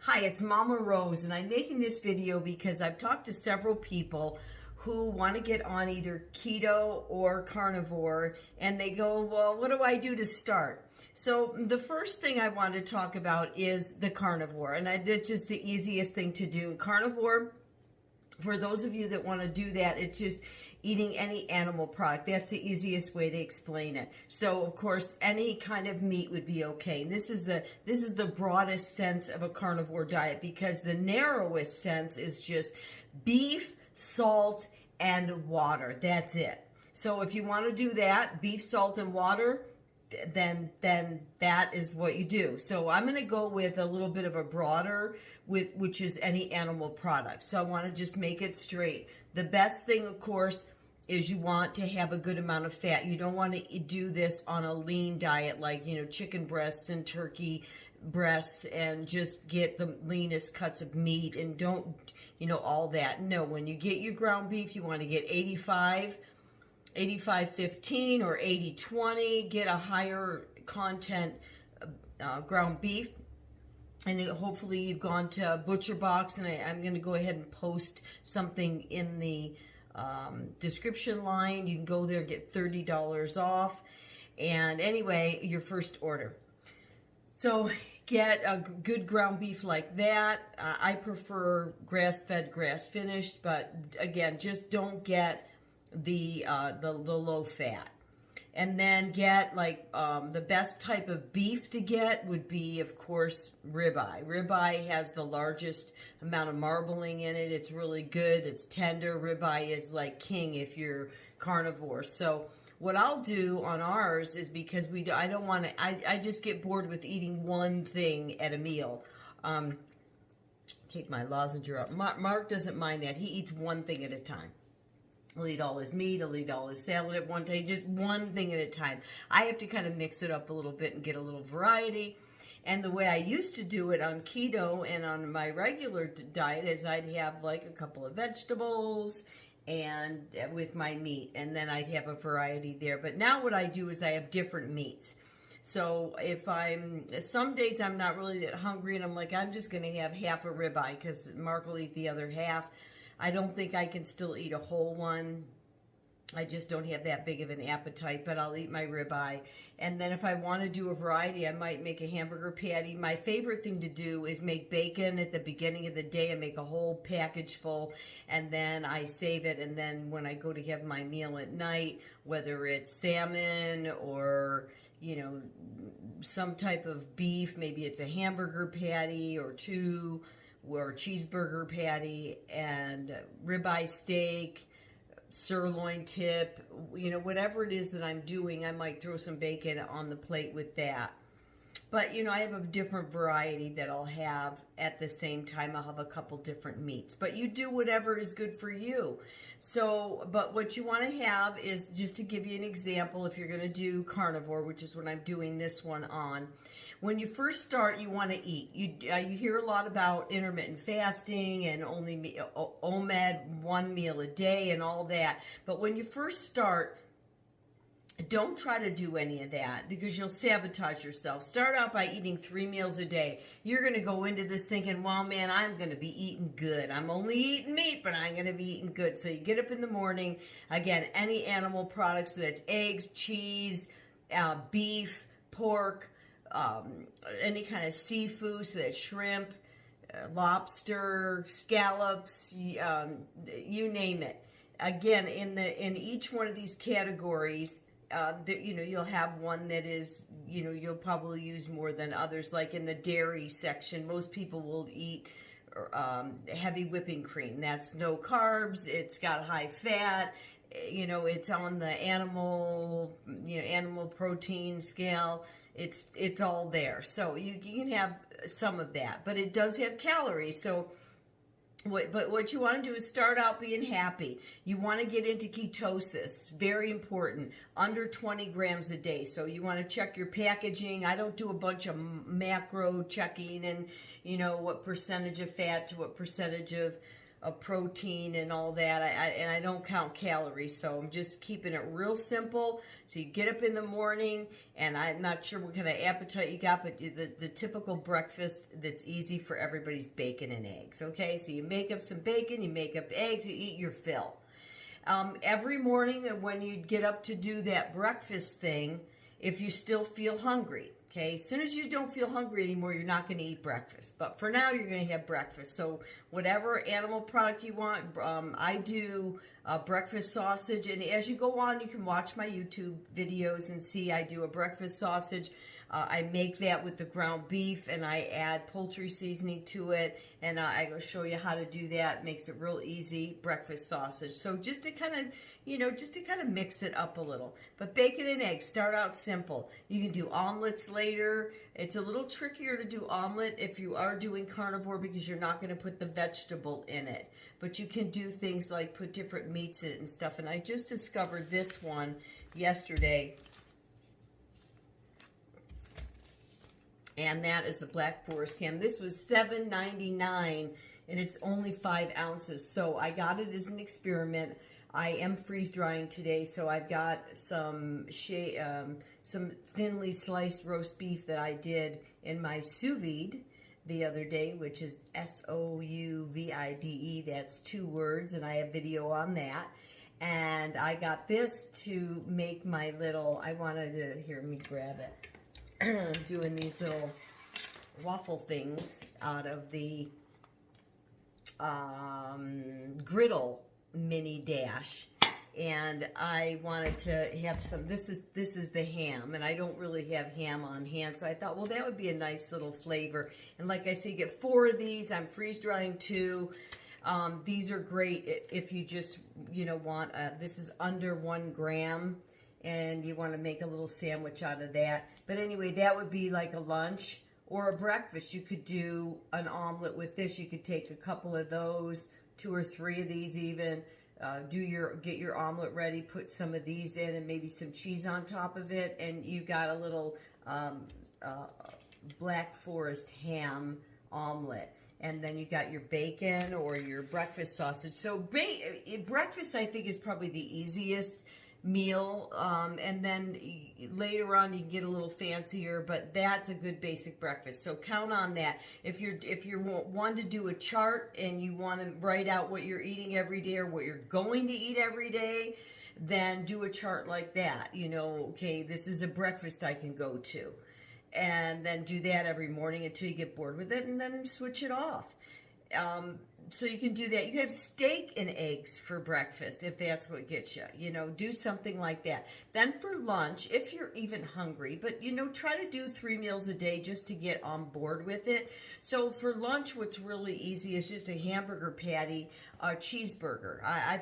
Hi, it's Mama Rose, and I'm making this video because I've talked to several people who want to get on either keto or carnivore, and they go, well, what do I do to start? So the first thing I want to talk about is the carnivore, and it's just the easiest thing to do. Carnivore, for those of you that want to do that, it's just eating any animal product. That's the easiest way to explain it. So of course, any kind of meat would be okay. And this is the broadest sense of a carnivore diet, because the narrowest sense is just beef, salt, and water. That's it. So if you want to do that, beef, salt, and water, then that is what you do. So I'm going to go with a little bit of a broader, which is any animal product. So I want to just make it straight. The best thing, of course, is you want to have a good amount of fat. You don't want to do this on a lean diet like, chicken breasts and turkey breasts and just get the leanest cuts of meat and don't, all that. No, when you get your ground beef, you want to get 85-15 or 80-20, get a higher content ground beef. And hopefully you've gone to Butcher Box, and I'm going to go ahead and post something in the description line. You can go there and get $30 off. And anyway, your first order. So get a good ground beef like that. I prefer grass-fed, grass-finished, but again, just don't get the low fat. And then get the best type of beef to get would be, of course, ribeye. Ribeye has the largest amount of marbling in it. It's really good. It's tender. Ribeye is like king if you're carnivore. So what I'll do on ours is, because I don't want to, I just get bored with eating one thing at a meal. Take my lozenge out. Mark doesn't mind that. He eats one thing at a time. He'll eat all his meat, he'll eat all his salad at one time, just one thing at a time. I have to kind of mix it up a little bit and get a little variety. And the way I used to do it on keto and on my regular diet is I'd have like a couple of vegetables and with my meat, and then I'd have a variety there. But now what I do is I have different meats. So if some days I'm not really that hungry and I'm like, I'm just going to have half a ribeye because Mark will eat the other half. I don't think I can still eat a whole one. I just don't have that big of an appetite, but I'll eat my ribeye. And then if I want to do a variety, I might make a hamburger patty. My favorite thing to do is make bacon at the beginning of the day. I make a whole package full, and then I save it. And then when I go to have my meal at night, whether it's salmon or, some type of beef, maybe it's a hamburger patty or two, or cheeseburger patty and ribeye steak, sirloin tip, whatever it is that I'm doing, I might throw some bacon on the plate with that. But, I have a different variety that I'll have at the same time. I'll have a couple different meats. But you do whatever is good for you. So, but what you want to have is, just to give you an example, if you're going to do carnivore, which is what I'm doing this one on, when you first start, you want to eat. You hear a lot about intermittent fasting and only OMAD, one meal a day and all that. But when you first start, don't try to do any of that, because you'll sabotage yourself. Start out by eating 3 meals a day. You're going to go into this thinking, well, man, I'm going to be eating good. I'm only eating meat, but I'm going to be eating good. So you get up in the morning, again, any animal products, so that's eggs, cheese, beef, pork, any kind of seafood, so that's shrimp, lobster, scallops, you name it. Again, in each one of these categories, you'll have one that is, you'll probably use more than others. Like in the dairy section, most people will eat heavy whipping cream. That's no carbs. It's got high fat. It's on the animal protein scale. It's all there. So you can have some of that, but it does have calories. So what you want to do is start out being happy. You want to get into ketosis. Very important. Under 20 grams a day. So you want to check your packaging. I don't do a bunch of macro checking and, what percentage of fat to what percentage of of protein and all that. And I don't count calories, so I'm just keeping it real simple. So you get up in the morning, and I'm not sure what kind of appetite you got, but the typical breakfast that's easy for everybody's bacon and eggs. Okay, so you make up some bacon, you make up eggs, you eat your fill. Every morning when you get up to do that breakfast thing, if you still feel hungry, okay, as soon as you don't feel hungry anymore, you're not going to eat breakfast. But for now, you're going to have breakfast. So whatever animal product you want, I do breakfast sausage. And as you go on, you can watch my YouTube videos and see I do a breakfast sausage. I make that with the ground beef, and I add poultry seasoning to it, and I will show you how to do that. It makes it real easy, breakfast sausage. So just to kind of, mix it up a little. But bacon and eggs, start out simple. You can do omelets later. It's a little trickier to do omelet if you are doing carnivore because you're not going to put the vegetable in it. But you can do things like put different meats in it and stuff. And I just discovered this one yesterday. And that is the Black Forest ham. This was $7.99, and it's only 5 ounces. So I got it as an experiment. I am freeze drying today, so I've got some thinly sliced roast beef that I did in my sous vide the other day, which is SOUVIDE. That's 2 words, and I have video on that. And I got this to make my little, I wanted to, here, let me grab it. Doing these little waffle things out of the griddle mini dash, and I wanted to have some. This is the ham, and I don't really have ham on hand, so I thought, well, that would be a nice little flavor. And like I say, you get 4 of these. I'm freeze drying 2. These are great if you just want. This is under 1 gram. And you want to make a little sandwich out of that. But anyway, that would be like a lunch or a breakfast. You could do an omelet with this. You could take a couple of those, 2 or 3 of these even. Get your omelet ready, put some of these in and maybe some cheese on top of it. And you got a little Black Forest ham omelet. And then you got your bacon or your breakfast sausage. So breakfast, I think, is probably the easiest meal, and then later on you can get a little fancier, but that's a good basic breakfast. So count on that. If you're one to do a chart and you want to write out what you're eating every day or what you're going to eat every day, then do a chart like that. Okay, this is a breakfast I can go to, and then do that every morning until you get bored with it, and then switch it off. So you can do that. You can have steak and eggs for breakfast if that's what gets you. Do something like that. Then for lunch, if you're even hungry, but try to do 3 meals a day just to get on board with it. So for lunch, what's really easy is just a hamburger patty, a cheeseburger. I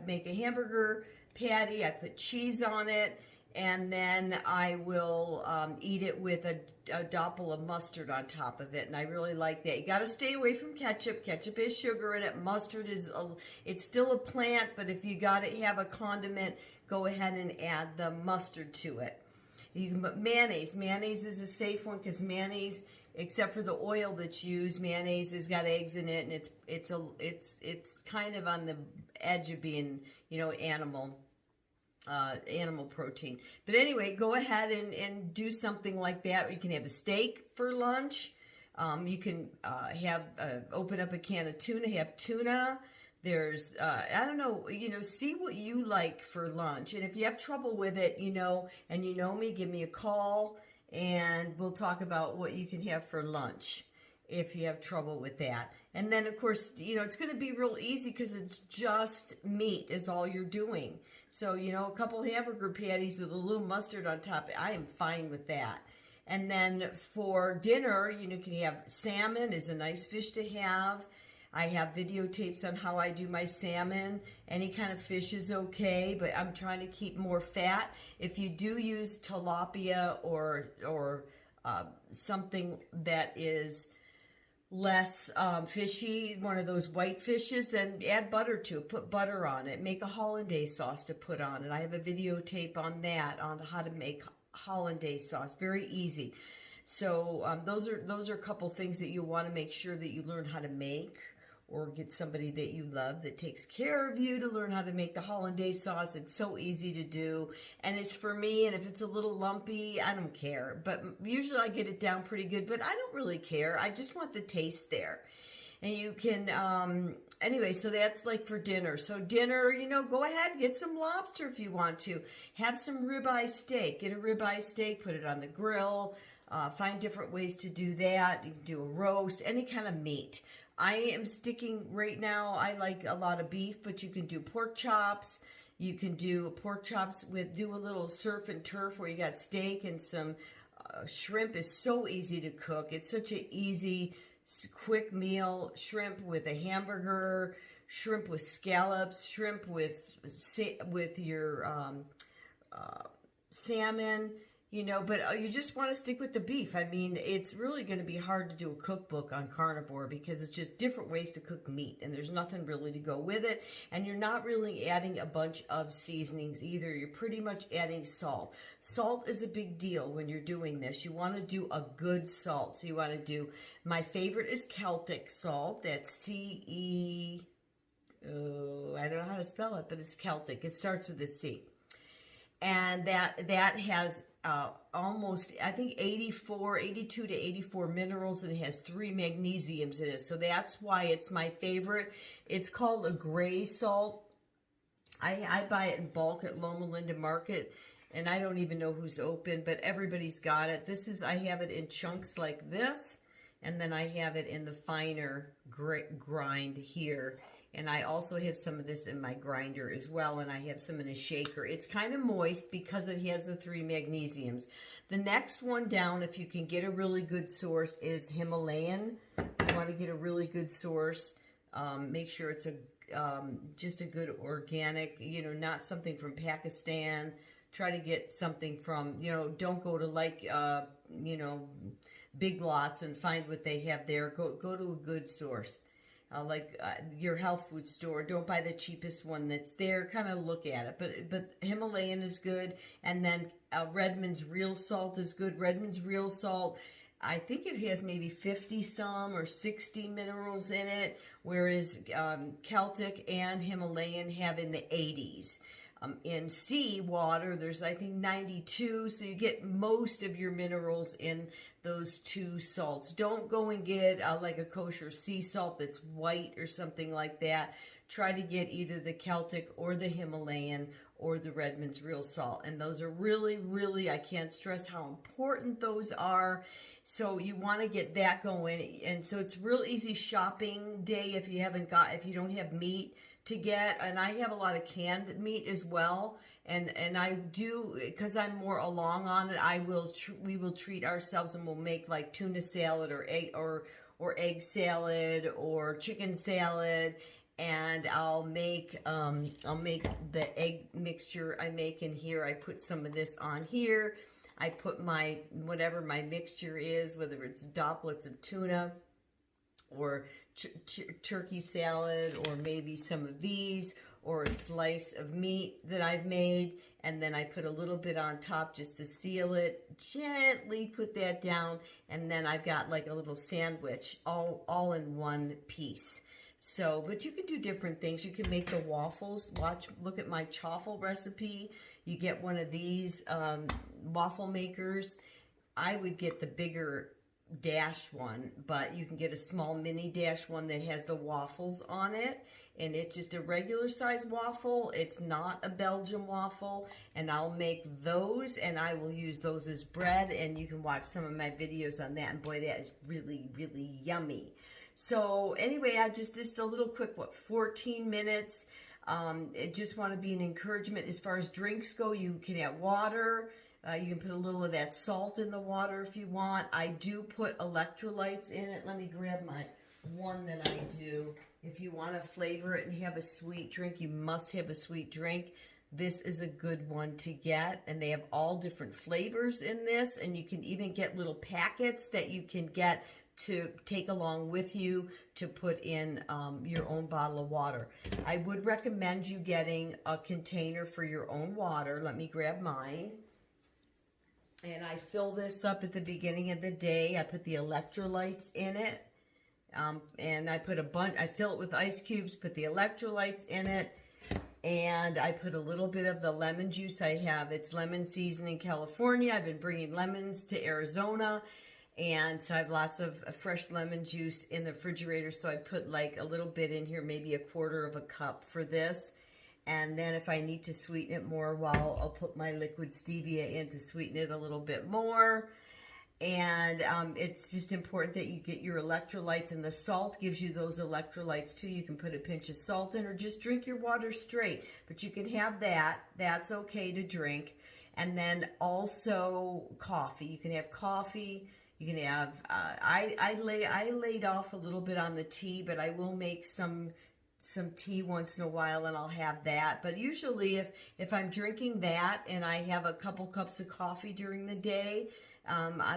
make a hamburger patty. I put cheese on it. And then I will eat it with a doppel of mustard on top of it, and I really like that. You got to stay away from ketchup. Ketchup has sugar in it. Mustard it's still a plant, but if you got to have a condiment, go ahead and add the mustard to it. You can put mayonnaise. Mayonnaise is a safe one because mayonnaise, except for the oil that's used, mayonnaise has got eggs in it, and it's kind of on the edge of being animal protein. But anyway, go ahead and do something like that. You can have a steak for lunch. You can open up a can of tuna, have tuna. There's, I don't know, see what you like for lunch. And if you have trouble with it, and you know me, give me a call and we'll talk about what you can have for lunch if you have trouble with that. And then, of course, it's going to be real easy because it's just meat is all you're doing. So, a couple hamburger patties with a little mustard on top, I am fine with that. And then for dinner, you can have salmon is a nice fish to have. I have videotapes on how I do my salmon. Any kind of fish is okay, but I'm trying to keep more fat. If you do use tilapia or something that is less fishy, one of those white fishes, then add butter to it. Put butter on it. Make a hollandaise sauce to put on it. I have a videotape on that, on how to make hollandaise sauce. Very easy. So those are a couple things that you want to make sure that you learn how to make or get somebody that you love that takes care of you to learn how to make the hollandaise sauce. It's so easy to do, and it's for me, and if it's a little lumpy, I don't care. But usually I get it down pretty good, but I don't really care. I just want the taste there. And you can, anyway, so that's like for dinner. So dinner, you know, go ahead, get some lobster if you want to. Have some ribeye steak. Get a ribeye steak, put it on the grill. Find different ways to do that. You can do a roast, any kind of meat. I am sticking right now, I like a lot of beef, but you can do pork chops. You can do pork chops with, do a little surf and turf where you got steak and some shrimp is so easy to cook. It's such an easy, quick meal. Shrimp with a hamburger, shrimp with scallops, shrimp with your salmon, you know, but you just want to stick with the beef. I mean, it's really going to be hard to do a cookbook on carnivore because it's just different ways to cook meat, and there's nothing really to go with it, and you're not really adding a bunch of seasonings either. You're pretty much adding salt. Salt is a big deal when you're doing this. You want to do a good salt. So you want to do, my favorite is Celtic salt. That's C-E, I don't know how to spell it, but it's Celtic. It starts with a C. And that has almost, I think 82 to 84 minerals, and it has 3 magnesiums in it. So that's why it's my favorite. It's called a gray salt. I buy it in bulk at Loma Linda Market, and I don't even know who's open, but everybody's got it. This is, I have it in chunks like this, and then I have it in the finer grind here. And I also have some of this in my grinder as well, and I have some in a shaker. It's kind of moist because it has the 3 magnesiums. The next one down, if you can get a really good source, is Himalayan. You want to get a really good source. Make sure it's just a good organic, you know, not something from Pakistan. Try to get something from, you know, don't go to like, you know, Big Lots and find what they have there. Go to a good source. Like your health food store. Don't buy the cheapest one that's there. Kind of look at it. But Himalayan is good. And then Redmond's Real Salt is good. Redmond's Real Salt, I think it has maybe 50 some or 60 minerals in it, whereas Celtic and Himalayan have in the 80s. In sea water, there's I think 92, so you get most of your minerals in those 2 salts. Don't go and get like a kosher sea salt that's white or something like that. Try to get either the Celtic or the Himalayan or the Redmond's Real Salt. And those are really, really, I can't stress how important those are. So you want to get that going. And so it's real easy shopping day if you don't have meat to get, and I have a lot of canned meat as well, and I do, because I'm more along on it, we will treat ourselves, and we'll make like tuna salad or egg salad or chicken salad, and I'll make the egg mixture I make in here. I put some of this on here. I put my whatever my mixture is, whether it's droplets of tuna or turkey salad, or maybe some of these, or a slice of meat that I've made, and then I put a little bit on top just to seal it. Gently put that down, and then I've got like a little sandwich all in one piece. So, but you can do different things. You can make the waffles. Look at my chaffle recipe. You get one of these waffle makers. I would get the bigger dash one, but you can get a small mini dash one that has the waffles on it, and it's just a regular size waffle. It's not a Belgian waffle, and I'll make those, and I will use those as bread, and you can watch some of my videos on that, and boy, that is really, really yummy. So anyway, this is a little quick, 14 minutes. I just want to be an encouragement as far as drinks go. You can add water. You can put a little of that salt in the water if you want. I do put electrolytes in it. Let me grab my one that I do. If you want to flavor it and have a sweet drink, you must have a sweet drink. This is a good one to get, and they have all different flavors in this, and you can even get little packets that you can get to take along with you to put in your own bottle of water. I would recommend you getting a container for your own water. Let me grab mine. And I fill this up at the beginning of the day. I put the electrolytes in it. And I put a bunch, I fill it with ice cubes, put the electrolytes in it, and I put a little bit of the lemon juice I have. It's lemon season in California. I've been bringing lemons to Arizona, and so I have lots of fresh lemon juice in the refrigerator. So I put like a little bit in here, maybe a quarter of a cup for this. And then if I need to sweeten it more, well, I'll put my liquid stevia in to sweeten it a little bit more. And it's just important that you get your electrolytes, and the salt gives you those electrolytes too. You can put a pinch of salt in, or just drink your water straight, but you can have that. That's okay to drink. And then also coffee. You can have coffee. You can have, I laid off a little bit on the tea, but I will make some tea once in a while, and I'll have that. But usually if I'm drinking that and I have a couple cups of coffee during the day,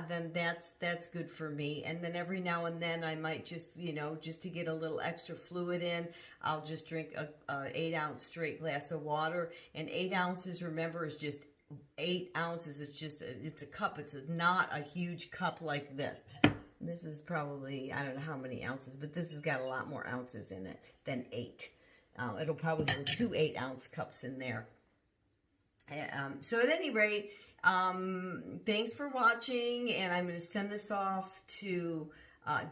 then that's good for me. And then every now and then I might just, just to get a little extra fluid in, I'll just drink a 8-ounce straight glass of water. And 8 ounces, remember, is just 8 ounces. It's a cup. It's not a huge cup like this. This is probably, I don't know how many ounces, but this has got a lot more ounces in it than 8. It'll probably go 2 8-ounce cups in there. So at any rate, thanks for watching, and I'm going to send this off to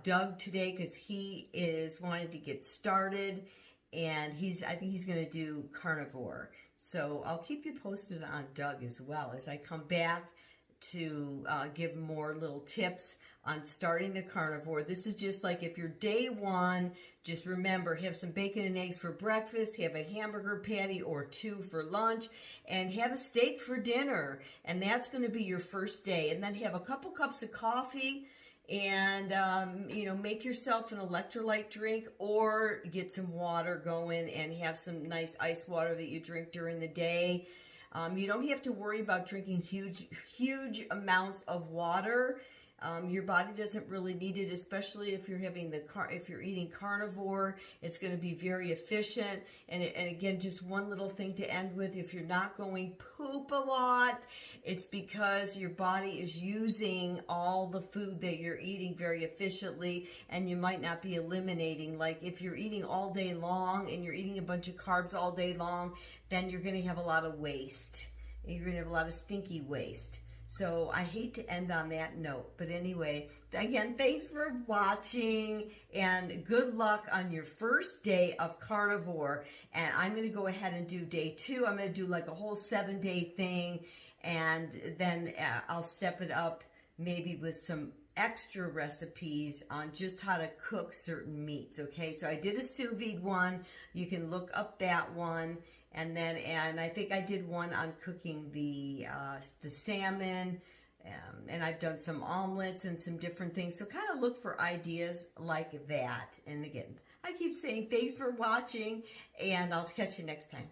Doug today because he is wanting to get started, and I think he's going to do Carnivore. So I'll keep you posted on Doug as well as I come back to give more little tips on starting the Carnivore. This is just like if you're day one, just remember, have some bacon and eggs for breakfast, have a hamburger patty or 2 for lunch, and have a steak for dinner. And that's going to be your first day. And then have a couple cups of coffee, and make yourself an electrolyte drink, or get some water going and have some nice ice water that you drink during the day. You don't have to worry about drinking huge amounts of water. Your body doesn't really need it, especially if you're having if you're eating carnivore. It's going to be very efficient. And again, just one little thing to end with: if you're not going poop a lot, it's because your body is using all the food that you're eating very efficiently, and you might not be eliminating. Like if you're eating all day long and you're eating a bunch of carbs all day long, then you're going to have a lot of waste. You're going to have a lot of stinky waste. So I hate to end on that note, but anyway, again, thanks for watching, and good luck on your first day of Carnivore. And I'm going to go ahead and do day 2. I'm going to do like a whole 7-day thing, and then I'll step it up maybe with some extra recipes on just how to cook certain meats. Okay, so I did a sous vide one. You can look up that one. And I think I did one on cooking the salmon, and I've done some omelets and some different things. So kind of look for ideas like that. And again, I keep saying thanks for watching, and I'll catch you next time.